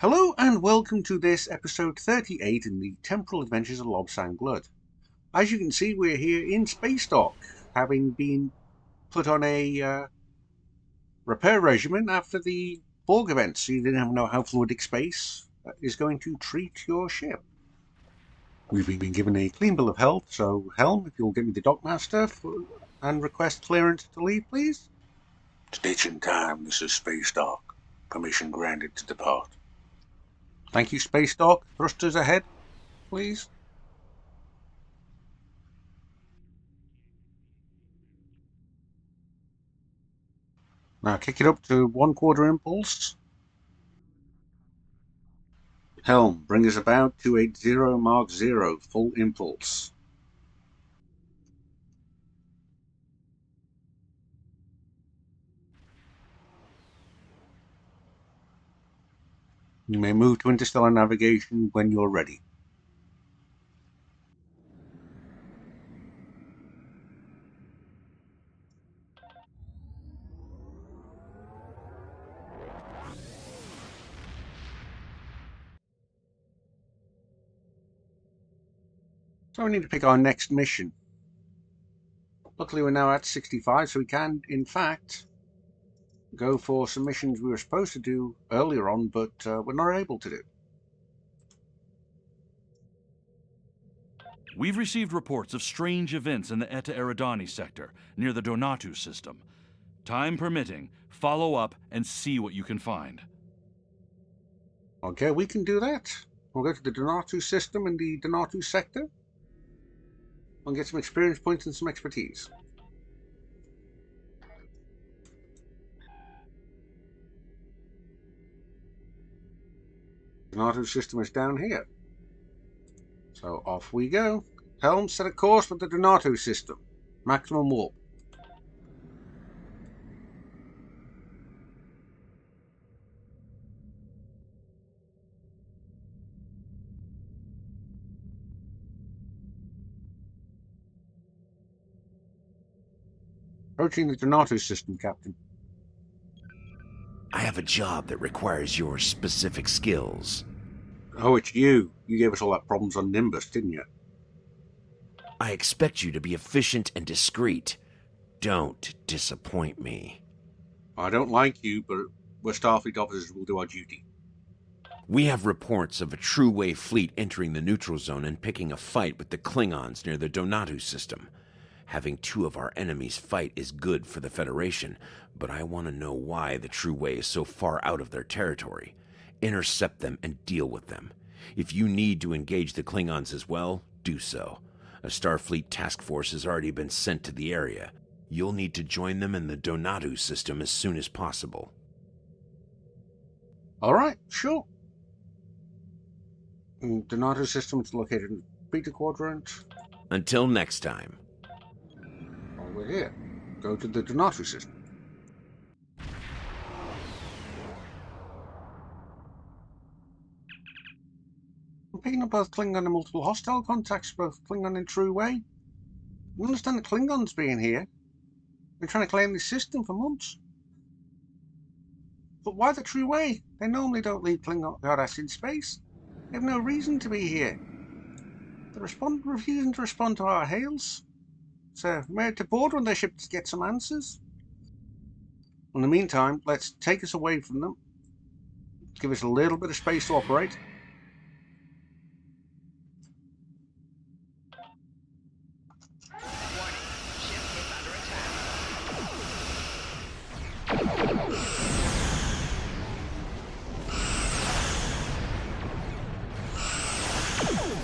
Hello and welcome to this episode 38 in the Temporal Adventures of Lobsang Blood. As you can see, we're here in Space Dock, having been put on a repair regimen after the Borg event, so you didn't know how fluidic space is going to treat your ship. We've been given a clean bill of health, so Helm, if you'll give me the Dockmaster and request clearance to leave, please. Station time, this is Space Dock. Permission granted to depart. Thank you, Space Dock. Thrusters ahead, please. Now kick it up to 1/4 impulse. Helm, bring us about 280 Mark 0, full impulse. You may move to interstellar navigation when you're ready. So we need to pick our next mission. Luckily we're now at 65, so we can, in fact, go for some missions we were supposed to do earlier on, but we're not able to do. We've received reports of strange events in the Eta Eridani sector, near the Donatu system. Time permitting, follow up and see what you can find. Okay, we can do that. We'll go to the Donatu system in the Donatu sector. We'll get some experience points and some expertise. The Donatu system is down here. So off we go. Helm, set a course for the Donatu system. Maximum warp. Approaching the Donatu system, Captain. I have a job that requires your specific skills. Oh, it's you. You gave us all that problems on Nimbus, didn't you? I expect you to be efficient and discreet. Don't disappoint me. I don't like you, but we're Starfleet officers. We'll do our duty. We have reports of a true-wave fleet entering the neutral zone and picking a fight with the Klingons near the Donatu system. Having two of our enemies fight is good for the Federation, but I want to know why the True Way is so far out of their territory. Intercept them and deal with them. If you need to engage the Klingons as well, do so. A Starfleet task force has already been sent to the area. You'll need to join them in the Donatu system as soon as possible. All right, sure. Donatu system is located in the Beta Quadrant. Until next time. While we're here, go to the Donatu system. I'm picking up both Klingon and multiple hostile contacts, both Klingon and True Way. I understand the Klingons being here. Been trying to claim this system for months. But why the True Way? They normally don't leave Klingon goddess in space. They have no reason to be here. They're refusing to respond to our hails. So we made to board on their ship to get some answers. In the meantime, let's take us away from them. Give us a little bit of space to operate.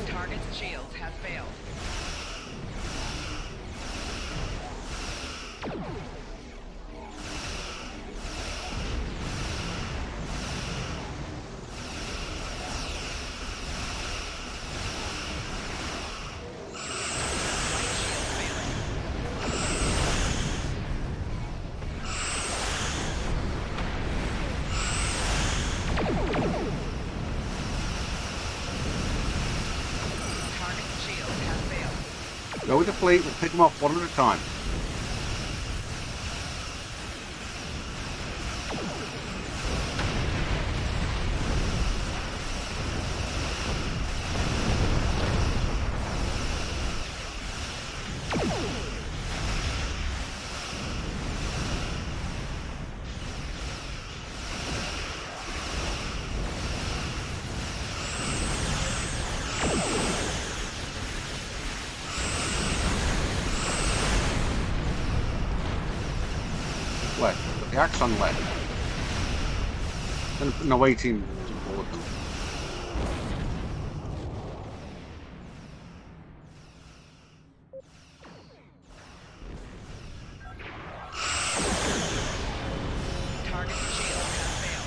Target's shields have failed. Go with the fleet, we'll pick them off one at a time. left. Got the Axon left. Gonna put an away team to board them. Target's shield has failed.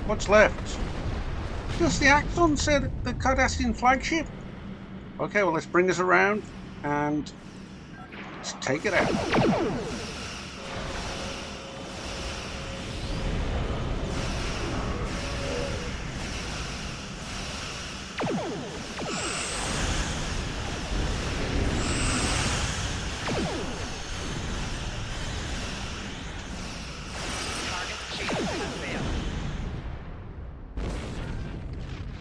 What's left? Just the Axon, said the Cardassian flagship. Okay, well, let's bring us around and let's take it out. Target's shield has failed.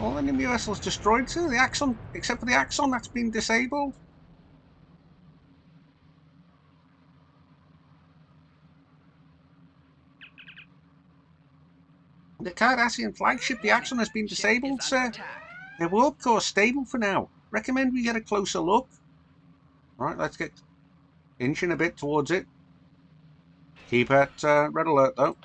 All enemy vessels destroyed too. The Axon, except for the Axon, that's been disabled. The Cardassian flagship, the Axon, has been disabled, Ship is under sir. attack. Their warp core stable for now. Recommend we get a closer look. Alright, let's get inching a bit towards it. Keep at red alert though.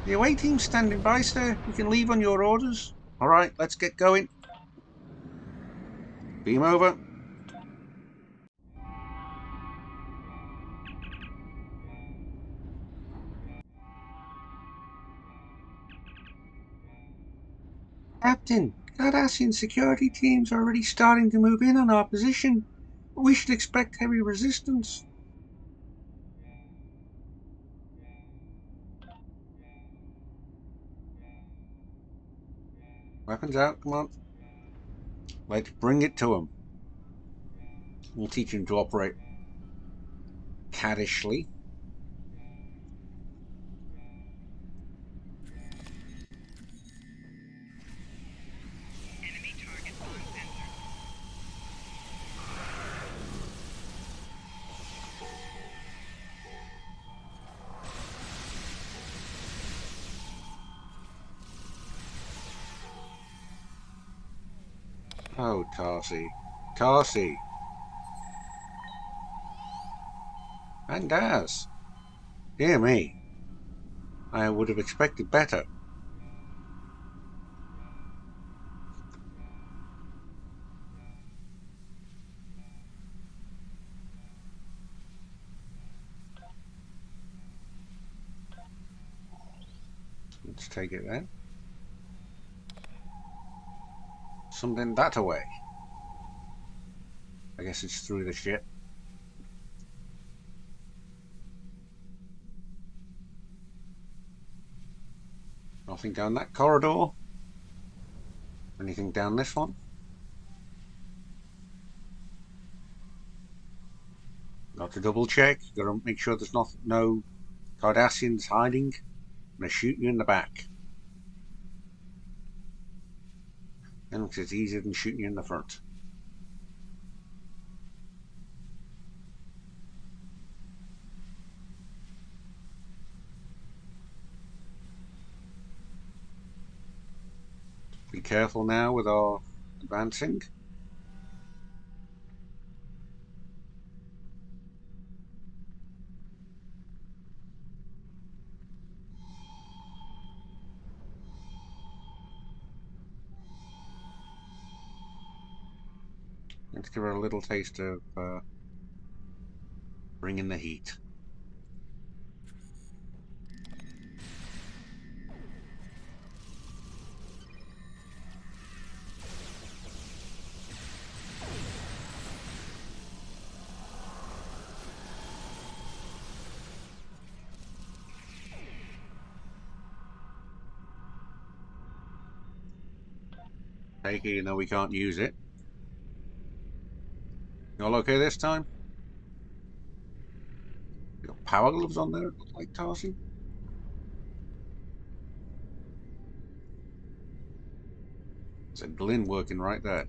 The away team's standing by, sir. We can leave on your orders. Alright, let's get going. Beam over. Captain, Cardassian security teams are already starting to move in on our position. We should expect heavy resistance. Weapons out, come on. Let's bring it to them. We'll teach them to operate caddishly. Enemy target on center. Oh, Tarsi. Tarsi. And Daz. Dear me. I would have expected better. Let's take it then. Something that away. I guess it's through the ship. Nothing down that corridor. Anything down this one? Got to double check. Got to make sure there's no Cardassians hiding. I'm gonna shoot you in the back. And it's easier than shooting you in the front. Be careful now with our advancing. Let's give her a little taste of bringing the heat. Take it, even though we can't use it. You all okay this time? You got power gloves on there, look like Tarsi. There's a glint working right there.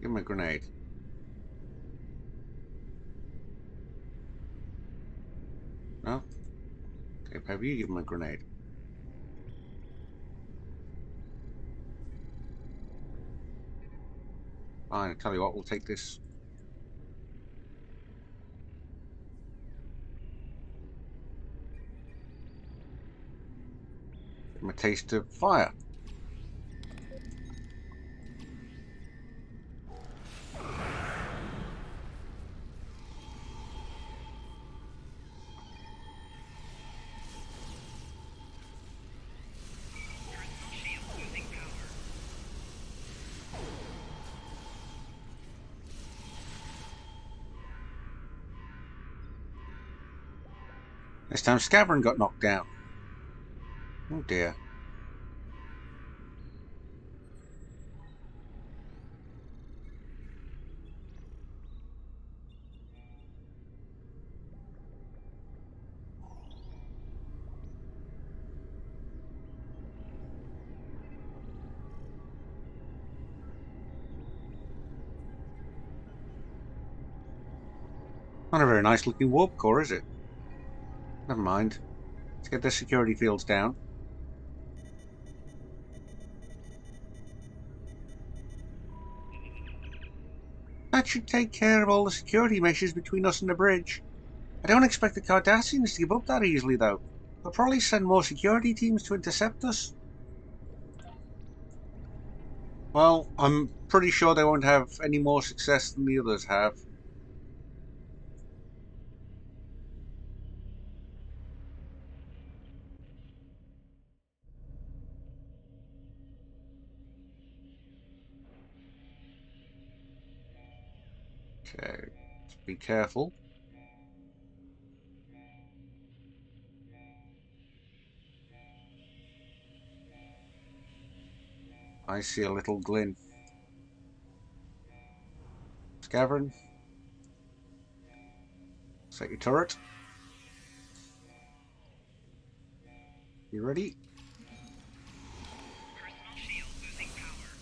Give him a grenade. No? Okay, Pepper, you give him a grenade. Fine, I tell you what, we'll take this. Give him a taste of fire. Shield losing power. This time Scavern got knocked down. Oh dear. Not a very nice looking warp core, is it? Never mind. Let's get the security fields down. That should take care of all the security measures between us and the bridge. I don't expect the Cardassians to give up that easily, though. They'll probably send more security teams to intercept us. Well, I'm pretty sure they won't have any more success than the others have. Okay, let's be careful. I see a little glint. Scavern. Set your turret. You ready? Personal shield losing power.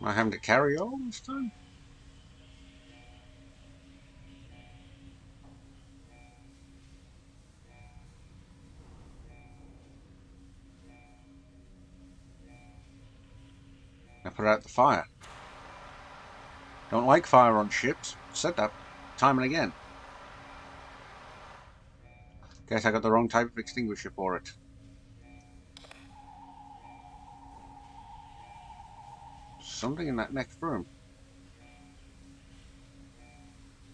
Am I having to carry all this time? I put out the fire. Don't like fire on ships. Said that time and again. Guess I got the wrong type of extinguisher for it. Something in that next room.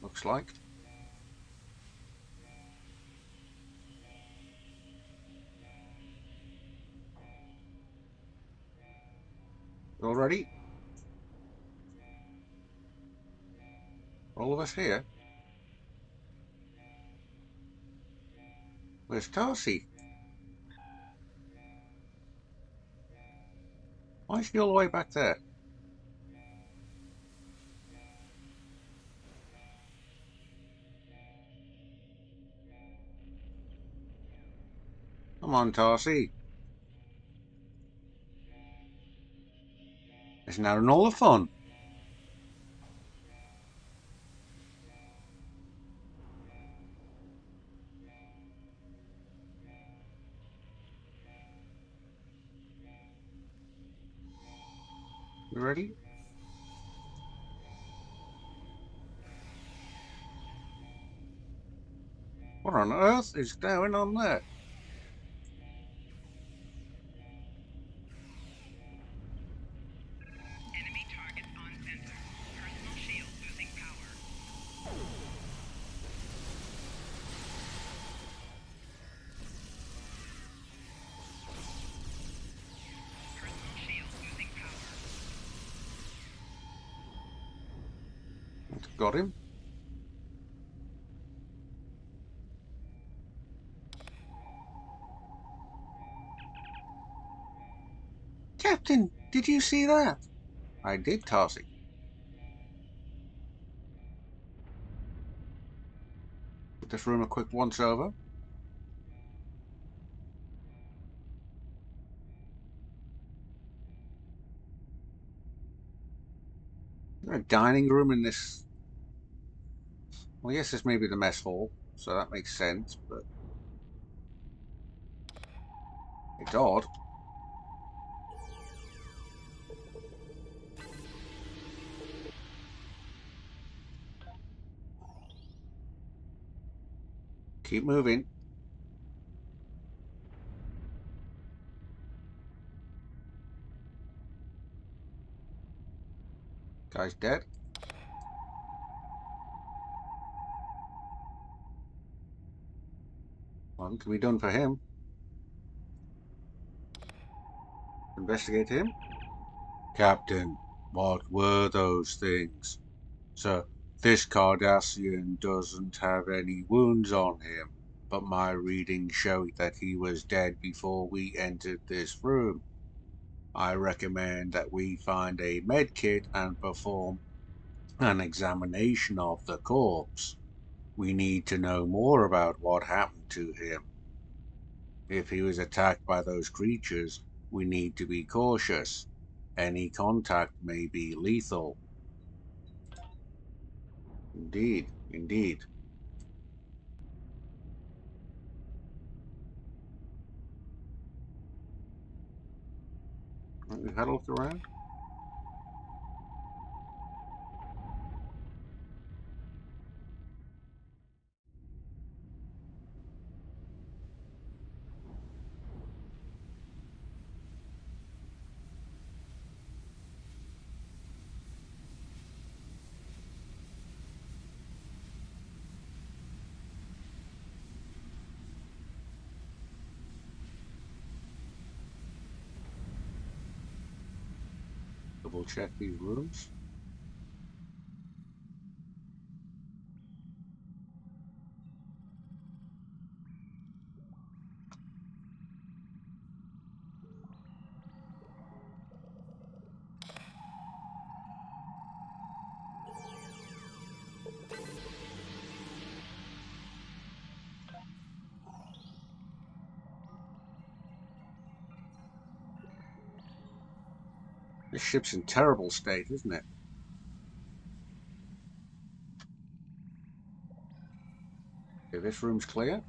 Looks like. You all ready? All of us here? Where's Tarsi? Why is she all the way back there? Come on, Tarsi. Isn't that all the fun? You ready? What on earth is going on there? Enemy targets on center. Personal shield losing power. Personal shield losing power. Got him. Captain, did you see that? I did toss it. Give this room a quick once over. Is there a dining room in this? Well, yes, this may be the mess hall, so that makes sense, but it's odd. Keep moving. Guy's dead. One can be done for him. Investigate him. Captain, what were those things? Sir, this Cardassian doesn't have any wounds on him, but my readings show that he was dead before we entered this room. I recommend that we find a med kit and perform an examination of the corpse. We need to know more about what happened to him. If he was attacked by those creatures, we need to be cautious. Any contact may be lethal. Indeed, indeed. We've had a look around. Double check these rooms. This ship's in terrible state, isn't it? Okay, this room's clear.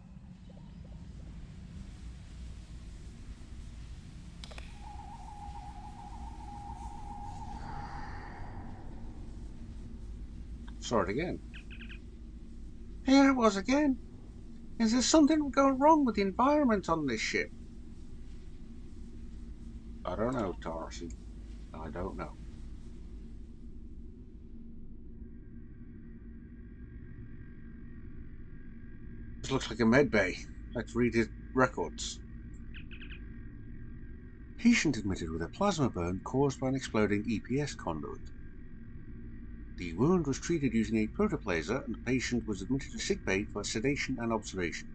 Saw it again. Here it was again. Is there something going wrong with the environment on this ship? I don't know, Tarsi. I don't know. This looks like a med bay. Let's read his records. Patient admitted with a plasma burn caused by an exploding EPS conduit. The wound was treated using a protoplaser and the patient was admitted to sickbay for sedation and observation.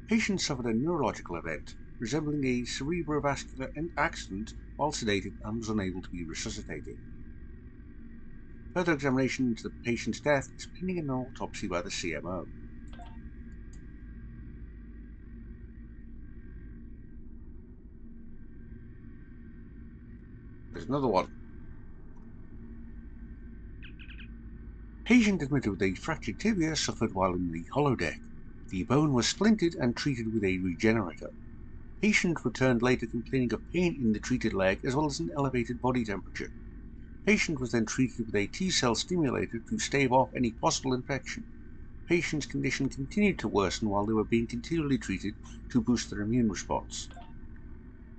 Patient suffered a neurological event resembling a cerebrovascular accident while sedated and was unable to be resuscitated. Further examination into the patient's death is pending an autopsy by the CMO. There's another one. Patient admitted with a fractured tibia suffered while in the holodeck. The bone was splintered and treated with a regenerator. Patient returned later complaining of pain in the treated leg as well as an elevated body temperature. Patient was then treated with a T-cell stimulator to stave off any possible infection. Patient's condition continued to worsen while they were being continually treated to boost their immune response.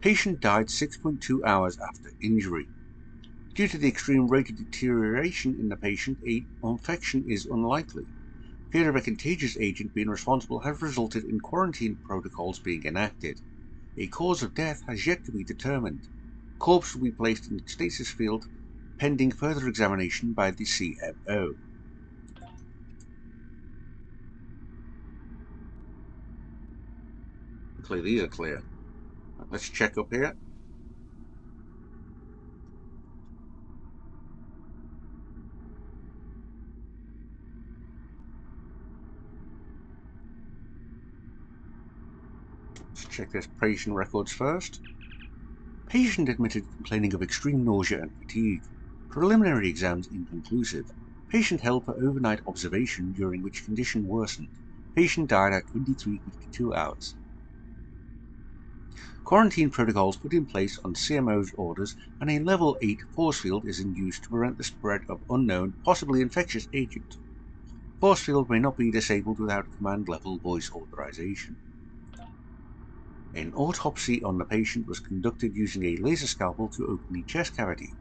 Patient died 6.2 hours after injury. Due to the extreme rate of deterioration in the patient, an infection is unlikely. Fear of a contagious agent being responsible has resulted in quarantine protocols being enacted. A cause of death has yet to be determined. Corpse will be placed in the stasis field pending further examination by the CMO. Hopefully these are clear. Let's check up here. Check this patient records first. Patient admitted complaining of extreme nausea and fatigue. Preliminary exams inconclusive. Patient held for overnight observation, during which condition worsened. Patient died at 23:52 hours. Quarantine protocols put in place on CMO's orders, and a level 8 force field is in use to prevent the spread of unknown, possibly infectious agent. Force field may not be disabled without command level voice authorization. An autopsy on the patient was conducted using a laser scalpel to open the chest cavity.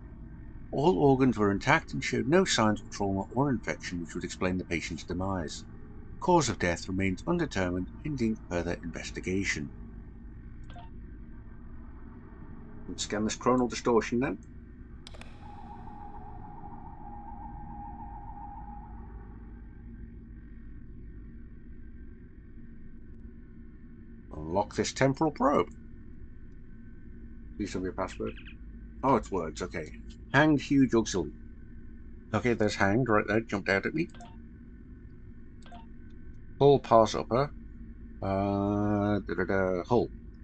All organs were intact and showed no signs of trauma or infection, which would explain the patient's demise. Cause of death remains undetermined, pending further investigation. Let's scan this coronal distortion then. Unlock this temporal probe. Please tell me your password. Oh, it's words, okay. Hanged huge auxiliary. Okay, there's hanged right there, jumped out at me. Hull pass upper. Hull,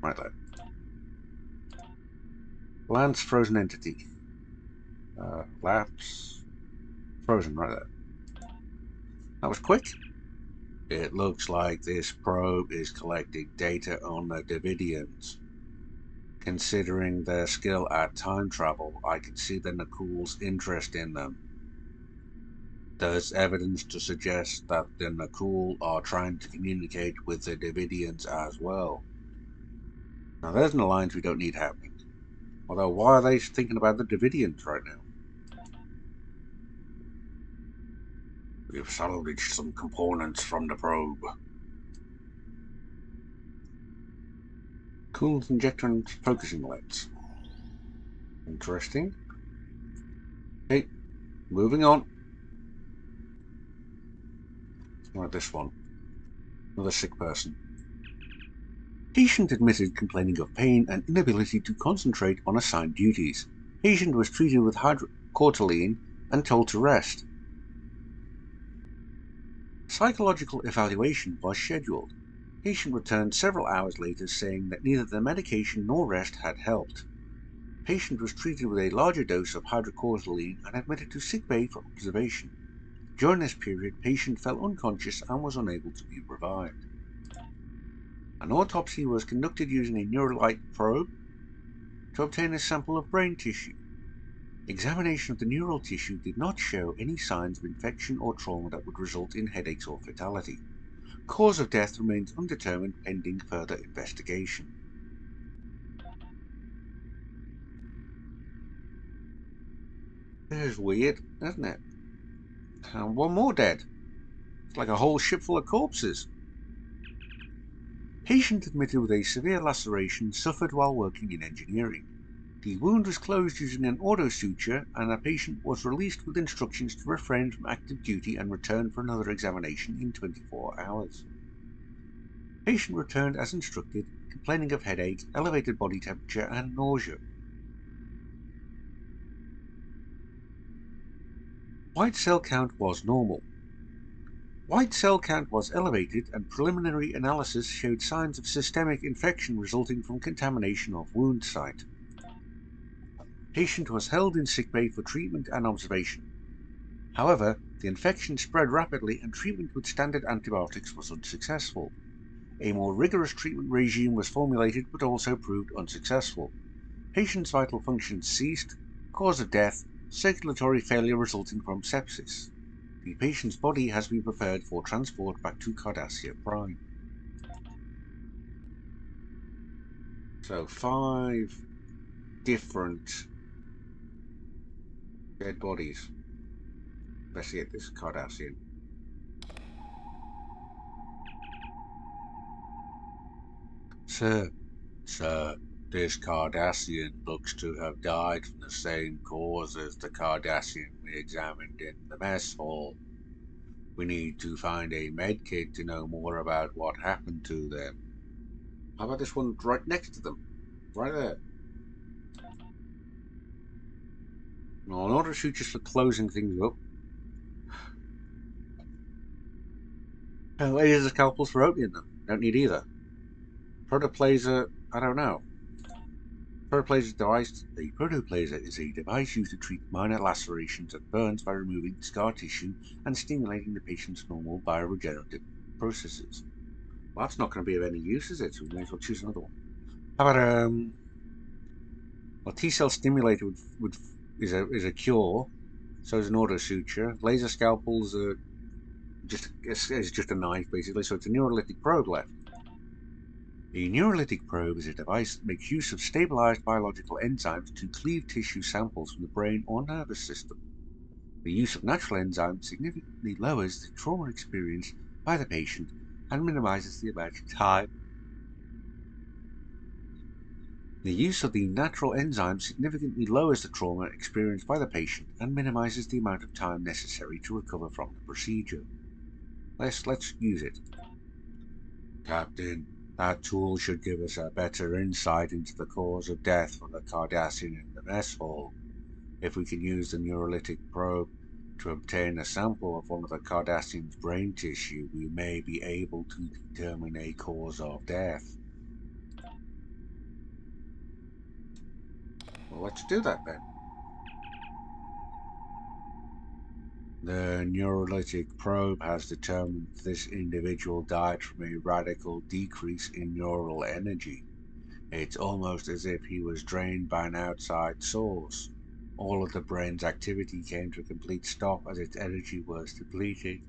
right there. Lance frozen entity. Lapse. Frozen right there. That was quick. It looks like this probe is collecting data on the Davidians. Considering their skill at time travel, I can see the Nakul's interest in them. There's evidence to suggest that the Nakul are trying to communicate with the Davidians as well. Now there's an alliance we don't need happening. Although, why are they thinking about the Davidians right now? We've salvaged some components from the probe. Cooled injector and focusing lens. Interesting. Okay, moving on. Like this one. Another sick person. Patient admitted complaining of pain and inability to concentrate on assigned duties. Patient was treated with hydrocortisone and told to rest. Psychological evaluation was scheduled. Patient returned several hours later saying that neither the medication nor rest had helped. Patient was treated with a larger dose of hydrocortisone and admitted to sickbay for observation. During this period, patient fell unconscious and was unable to be revived. An autopsy was conducted using a neurolite probe to obtain a sample of brain tissue. Examination of the neural tissue did not show any signs of infection or trauma that would result in headaches or fatality. Cause of death remains undetermined, pending further investigation. This is weird, isn't it? And one more dead. It's like a whole ship full of corpses. Patient admitted with a severe laceration suffered while working in engineering. The wound was closed using an auto-suture, and the patient was released with instructions to refrain from active duty and return for another examination in 24 hours. Patient returned as instructed, complaining of headache, elevated body temperature, and nausea. White cell count was normal. White cell count was elevated, and preliminary analysis showed signs of systemic infection resulting from contamination of wound site. Patient was held in sickbay for treatment and observation. However, the infection spread rapidly and treatment with standard antibiotics was unsuccessful. A more rigorous treatment regime was formulated but also proved unsuccessful. Patient's vital functions ceased. Cause of death: circulatory failure resulting from sepsis. The patient's body has been prepared for transport back to Cardassia Prime. So 5 different dead bodies. Investigate this Cardassian. Sir, this Cardassian looks to have died from the same cause as the Cardassian we examined in the mess hall. We need to find a medkit to know more about what happened to them. How about this one right next to them? Right there. No, an order shoot just for closing things up. Oh, lasers, scalpels for opening them. Don't need either. Protoplaser, I don't know. Protoplaser device. A protoplaser is a device used to treat minor lacerations and burns by removing scar tissue and stimulating the patient's normal bioregenerative processes. Well, that's not going to be of any use, is it? So we may as well choose another one. How about well, T-cell stimulator is a cure. So is an auto suture. Laser scalpels are just a knife basically. So it's a neurolytic probe left. A neurolytic probe is a device that makes use of stabilized biological enzymes to cleave tissue samples from the brain or nervous system. The use of natural enzymes significantly lowers the trauma experienced by the patient and minimizes the amount of time. The use of the natural enzyme significantly lowers the trauma experienced by the patient and minimizes the amount of time necessary to recover from the procedure. Let's use it. Captain, that tool should give us a better insight into the cause of death for the Cardassian in the mess hall. If we can use the neurolytic probe to obtain a sample of one of the Cardassian's brain tissue, we may be able to determine a cause of death. Well, let's do that then. The neurolytic probe has determined this individual died from a radical decrease in neural energy. It's almost as if he was drained by an outside source. All of the brain's activity came to a complete stop as its energy was depleted.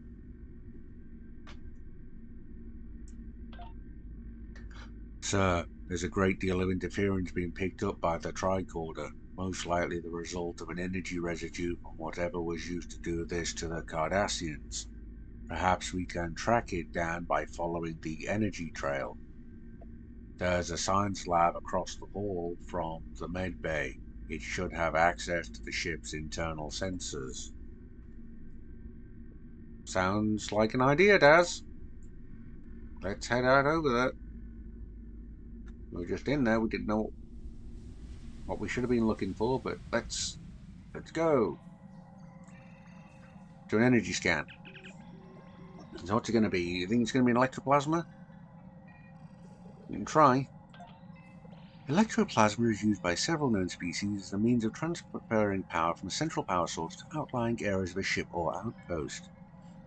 Sir, there's a great deal of interference being picked up by the tricorder, most likely the result of an energy residue from whatever was used to do this to the Cardassians. Perhaps we can track it down by following the energy trail. There's a science lab across the hall from the med bay. It should have access to the ship's internal sensors. Sounds like an idea, Daz. Let's head out over there. We were just in there, we didn't know what we should have been looking for, but let's go. Do an energy scan. So what's it going to be? You think it's going to be an electroplasma? You can try. Electroplasma is used by several known species as a means of transferring power from a central power source to outlying areas of a ship or outpost.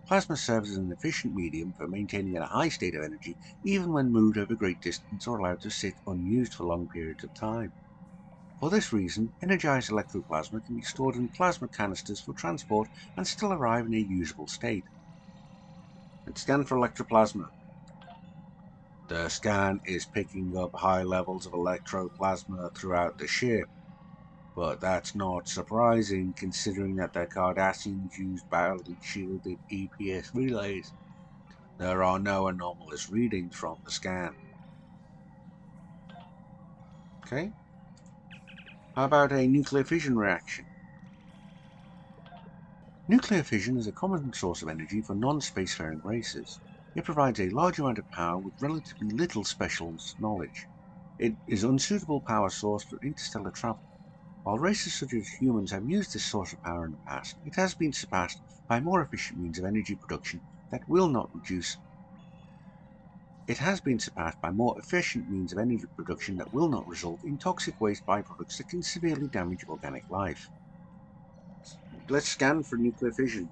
Plasma serves as an efficient medium for maintaining a high state of energy, even when moved over great distance or allowed to sit unused for long periods of time. For this reason, energized electroplasma can be stored in plasma canisters for transport and still arrive in a usable state. Let's scan for electroplasma. The scan is picking up high levels of electroplasma throughout the ship, but that's not surprising considering that the Cardassians used badly shielded EPS relays. There are no anomalous readings from the scan. Okay. How about a nuclear fission reaction? Nuclear fission is a common source of energy for non-spacefaring races. It provides a large amount of power with relatively little specialist knowledge. It is an unsuitable power source for interstellar travel. While races such as humans have used this source of power in the past, it has been surpassed by more efficient means of energy production that will not result in toxic waste byproducts that can severely damage organic life. Let's scan for nuclear fission.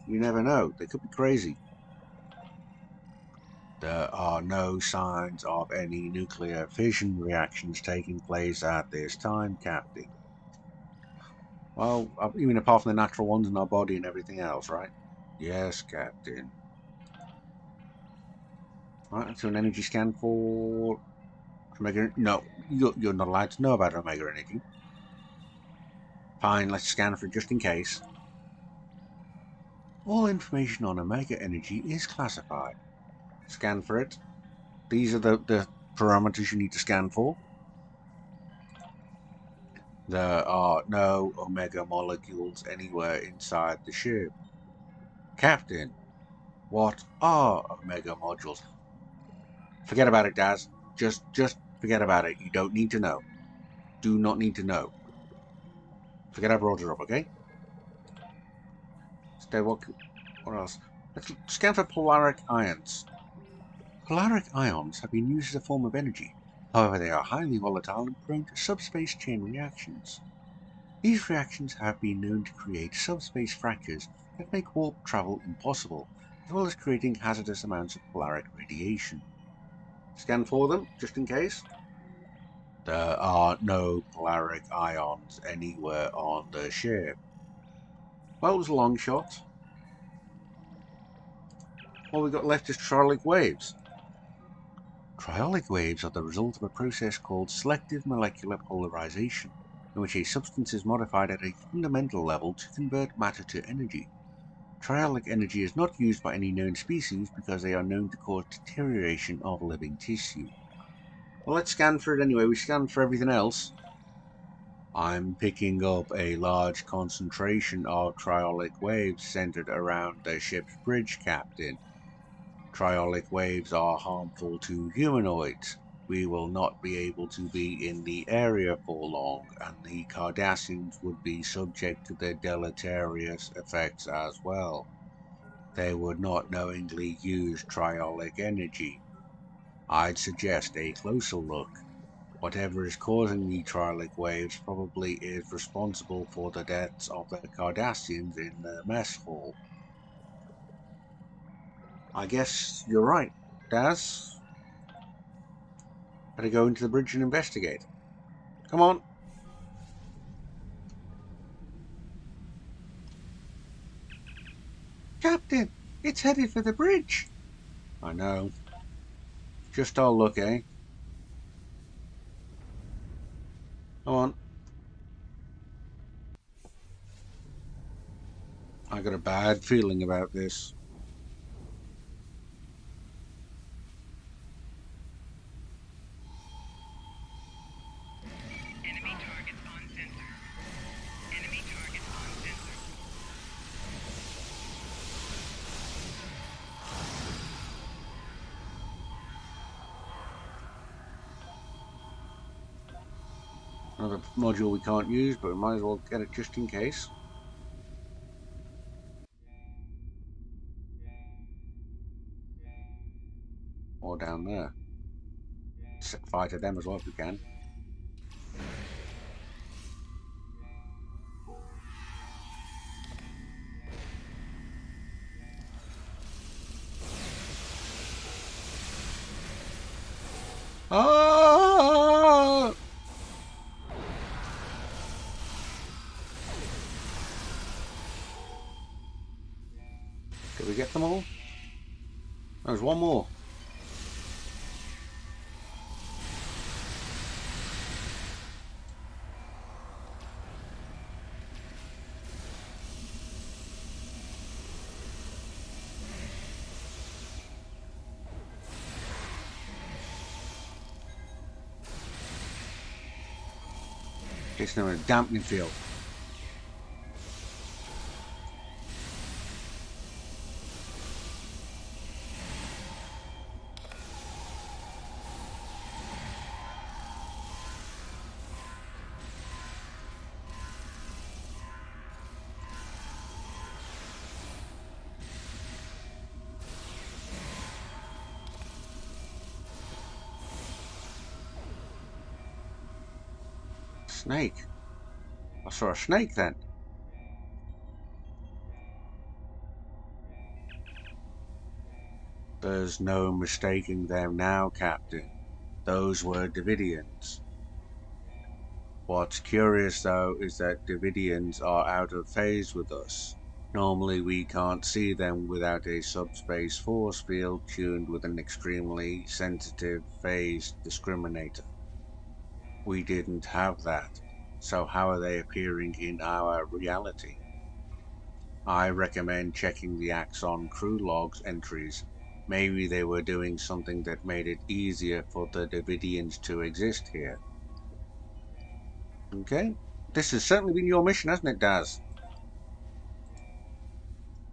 You never know, they could be crazy. There are no signs of any nuclear fission reactions taking place at this time, Captain. Well, even apart from the natural ones in our body and everything else, right? Yes, Captain. Right, let's do an energy scan for Omega. No, you're not allowed to know about Omega energy. Fine, let's scan for it just in case. All information on Omega energy is classified. Scan for it. These are the parameters you need to scan for. There are no Omega molecules anywhere inside the ship. Captain, what are Omega modules? Forget about it, Daz. Just forget about it. You don't need to know. Do not need to know. Forget I brought it up, okay? Stay what else? Let's scan for polaric ions. Polaric ions have been used as a form of energy. However, they are highly volatile and prone to subspace chain reactions. These reactions have been known to create subspace fractures that make warp travel impossible, as well as creating hazardous amounts of polaric radiation. Scan for them, just in case. There are no polaric ions anywhere on the ship. Well, it was a long shot. All we've got left is triolic waves. Triolic waves are the result of a process called selective molecular polarization, in which a substance is modified at a fundamental level to convert matter to energy. Triolic energy is not used by any known species because they are known to cause deterioration of living tissue. Well, let's scan for it anyway. We scanned for everything else. I'm picking up a large concentration of triolic waves centered around the ship's bridge, Captain. Triolic waves are harmful to humanoids. We will not be able to be in the area for long, and the Cardassians would be subject to their deleterious effects as well. They would not knowingly use triolic energy. I'd suggest a closer look. Whatever is causing the triolic waves probably is responsible for the deaths of the Cardassians in the mess hall. I guess you're right, Daz. Better go into the bridge and investigate. Come on. Captain, it's headed for the bridge. I know. Just our luck, eh? Come on. I got a bad feeling about this. Enemy targets on sensor. Enemy targets on sensor. Another module we can't use, but we might as well get it just in case. Or down there. Set fire to them as well if we can. Ah! Did we get them all? There's one more. It's now in a dampening field. Snake. I saw a snake then. There's no mistaking them now, Captain. Those were Davidians. What's curious, though, is that Davidians are out of phase with us. Normally we can't see them without a subspace force field tuned with an extremely sensitive phase discriminator. We didn't have that, so how are they appearing in our reality? I recommend checking the Axon crew logs entries. Maybe they were doing something that made it easier for the Davidians to exist here. Okay, this has certainly been your mission, hasn't it, Daz?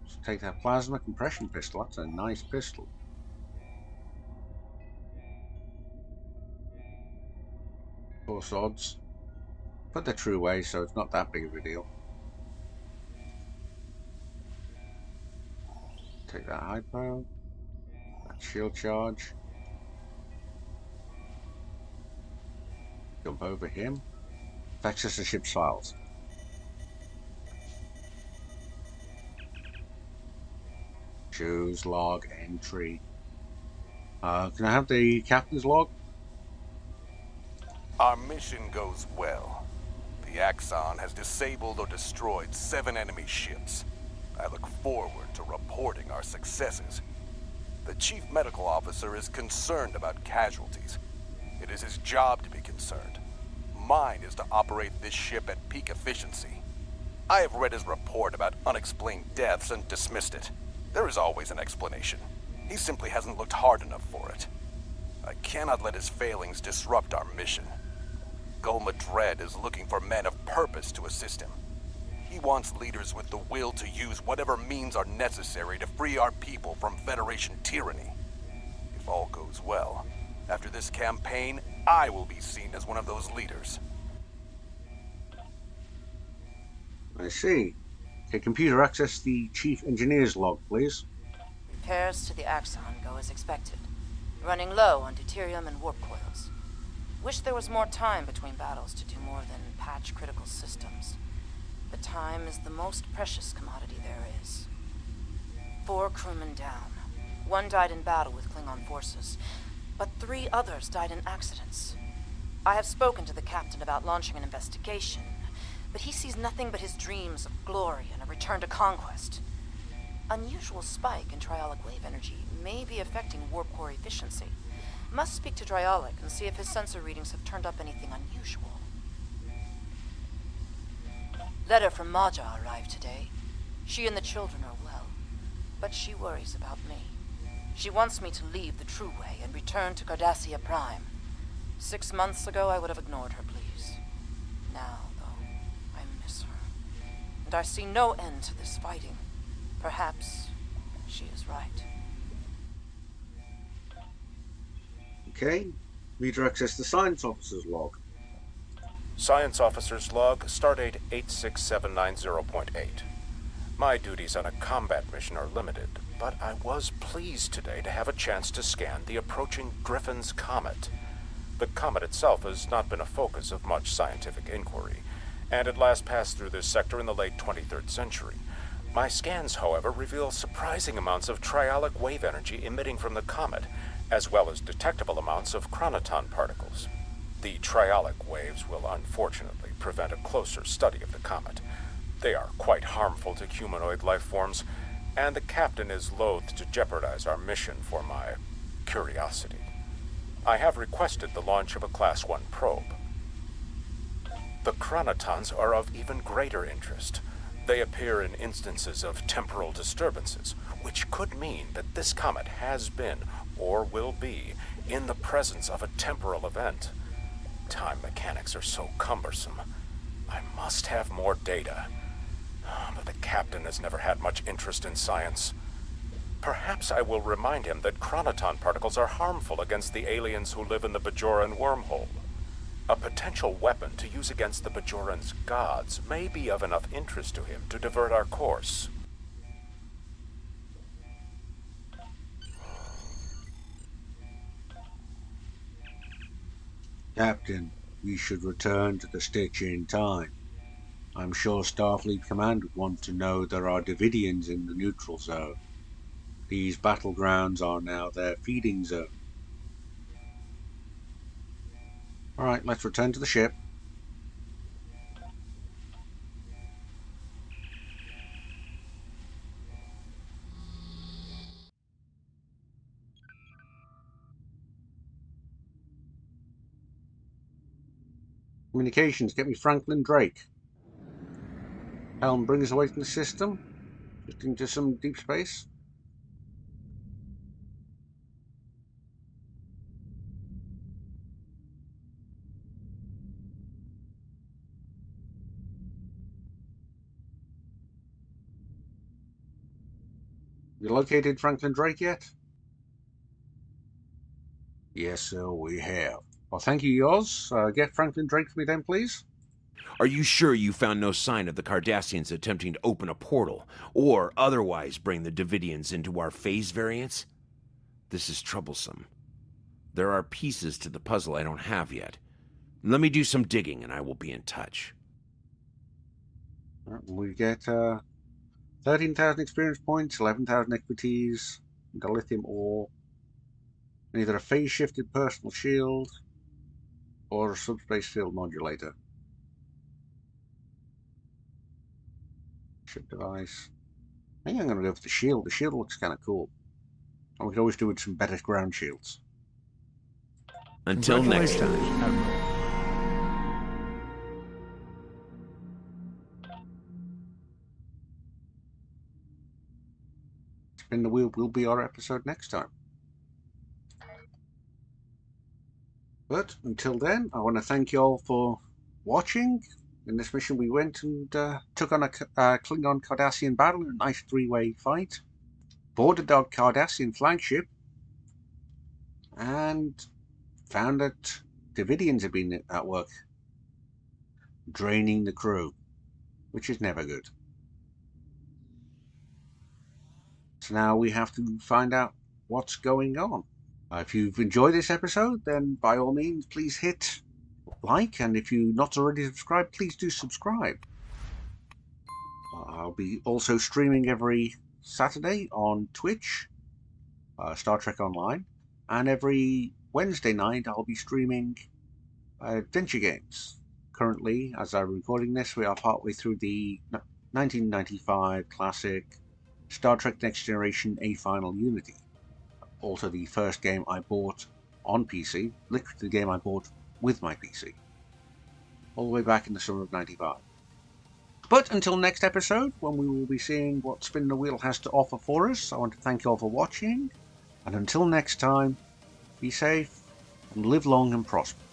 Let's take that plasma compression pistol. That's a nice pistol. Of course, odds. But the true way, so it's not that big of a deal. Take that hypo. That shield charge. Jump over him. Access the ship's files. Choose log entry. Can I have the captain's log? Our mission goes well. The Axon has disabled or destroyed 7 enemy ships. I look forward to reporting our successes. The Chief Medical Officer is concerned about casualties. It is his job to be concerned. Mine is to operate this ship at peak efficiency. I have read his report about unexplained deaths and dismissed it. There is always an explanation. He simply hasn't looked hard enough for it. I cannot let his failings disrupt our mission. Gul Madred is looking for men of purpose to assist him. He wants leaders with the will to use whatever means are necessary to free our people from Federation tyranny. If all goes well, after this campaign, I will be seen as one of those leaders. I see. Okay, computer, access the chief engineer's log, please. Repairs to the Axon go as expected. Running low on deuterium and warp coils. Wish there was more time between battles to do more than patch critical systems. But time is the most precious commodity there is. 4 crewmen down. 1 died in battle with Klingon forces, but 3 others died in accidents. I have spoken to the captain about launching an investigation, but he sees nothing but his dreams of glory and a return to conquest. Unusual spike in triolic wave energy may be affecting warp core efficiency. Must speak to Triolic and see if his sensor readings have turned up anything unusual. Letter from Maja arrived today. She and the children are well, but she worries about me. She wants me to leave the True Way and return to Cardassia Prime. 6 months ago, I would have ignored her pleas. Now, though, I miss her. And I see no end to this fighting. Perhaps she is right. Okay. Reader, access the science officer's log. Science Officer's Log, Stardate 86790.8. My duties on a combat mission are limited, but I was pleased today to have a chance to scan the approaching Griffin's Comet. The comet itself has not been a focus of much scientific inquiry, and it last passed through this sector in the late 23rd century. My scans, however, reveal surprising amounts of triolic wave energy emitting from the comet, as well as detectable amounts of chronoton particles. The triolic waves will unfortunately prevent a closer study of the comet. They are quite harmful to humanoid life forms, and the captain is loath to jeopardize our mission for my curiosity. I have requested the launch of a Class 1 probe. The chronotons are of even greater interest. They appear in instances of temporal disturbances, which could mean that this comet has been, or will be, in the presence of a temporal event. Time mechanics are so cumbersome. I must have more data. But the captain has never had much interest in science. Perhaps I will remind him that chronoton particles are harmful against the aliens who live in the Bajoran wormhole. A potential weapon to use against the Bajoran's gods may be of enough interest to him to divert our course. Captain, we should return to the Stitch in time. I'm sure Starfleet Command would want to know there are Davidians in the neutral zone. These battlegrounds are now their feeding zone. Alright, let's return to the ship. Communications, get me Franklin Drake. Helm, bring us away from the system. Just into some deep space. You located Franklin Drake yet? Yes, sir, we have. Well, thank you, yours. Get Franklin Drake for me then, please. Are you sure you found no sign of the Cardassians attempting to open a portal, or otherwise bring the Davidians into our phase variants? This is troublesome. There are pieces to the puzzle I don't have yet. Let me do some digging and I will be in touch. We get 13,000 experience points, 11,000 expertise, the lithium ore, and either a phase-shifted personal shield or a subspace field modulator. Ship device. I think I'm going to go for the shield. The shield looks kind of cool. And we could always do with some better ground shields. Until next time. Admiral. Spin the Wheel will be our episode next time. But until then, I want to thank you all for watching. In this mission we went and took on a Klingon Cardassian battle in a nice three-way fight. Boarded our Cardassian flagship. And found that Davidians had been at work. Draining the crew. Which is never good. So now we have to find out what's going on. If you've enjoyed this episode, then by all means, please hit like, and if you're not already subscribed, please do subscribe. I'll be also streaming every Saturday on Twitch, Star Trek Online, and every Wednesday night I'll be streaming adventure games. Currently, as I'm recording this, we are partway through the 1995 classic Star Trek Next Generation A Final Unity. Also the first game I bought on PC, literally the game I bought with my PC. All the way back in the summer of 95. But until next episode, when we will be seeing what Spin the Wheel has to offer for us, I want to thank you all for watching. And until next time, be safe and live long and prosper.